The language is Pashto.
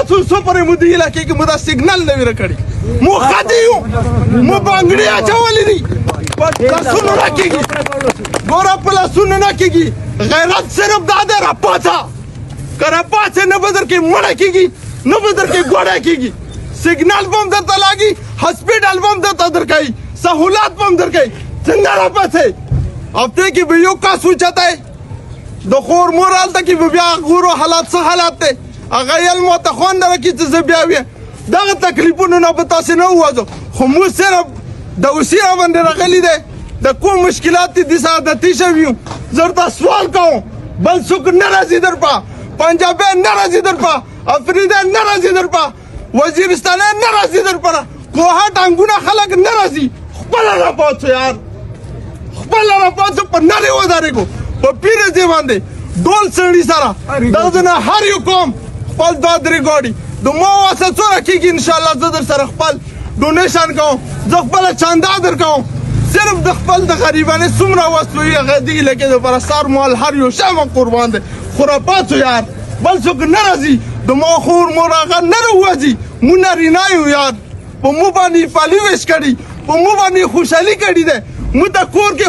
جاسوسو پورې مو دې علاقې کې مو دا سیګنل نه وي راکړی مو خدي یو مو بانګړې اچولې دي په لاسونو نه کېږي ګوره په لاسونو نه کېږي غیرت صرف دا دی راپاڅه که راپاڅې نه به درکې مړه کېږي نه به درکې ګوډه کېږي سیګنل به هم درته لاګي هسپیټل به هم درته درکوي سهولات به هم درکوي څنګه راپاڅئ هفته کې به یو کس اوچتی د خور مور هلته کې به بیا ګورو حالات څه حالات دی هغه یل ماته خوند راکړي چې زه بیا ویم دغه تکلیفونو نه به تاسې نه ووځو خو موږ صرف د اوسي راباندې راغلي دی د کوم مشکلات دي داسې عادتي شوي یو زه ورته سوال کوم بل څوک نه راځي در په پنجابی نه راځي در په افریدی نه راځي در په وزیرستانی نه راځي در په کوهه ټانګونه خلک نه راځي خپله راپاڅو یار خپله راپاڅو په نرې ودرېږو په پیره ځای باندې ډول سړي سره دغه نه هر یو قوم خپل دوه درې ګاډي د ما واسه څومره کېږي انشاءالله زه در سره خپل ډونیشن کوم زه خپله چنده در کوم صرف د خپل د غریبانې څومره وس وي هغه دې علاقې دپاره سر مال هر یو شی مو قربان دی خو راپاڅو یار بل څوک نه راځي د ما خور مور هغه نه راوځي مونږ نارینه یو یار په مو باندې پالي ویش کړي په مو باندې خوشحالي کړې ده مونږ ته کور کې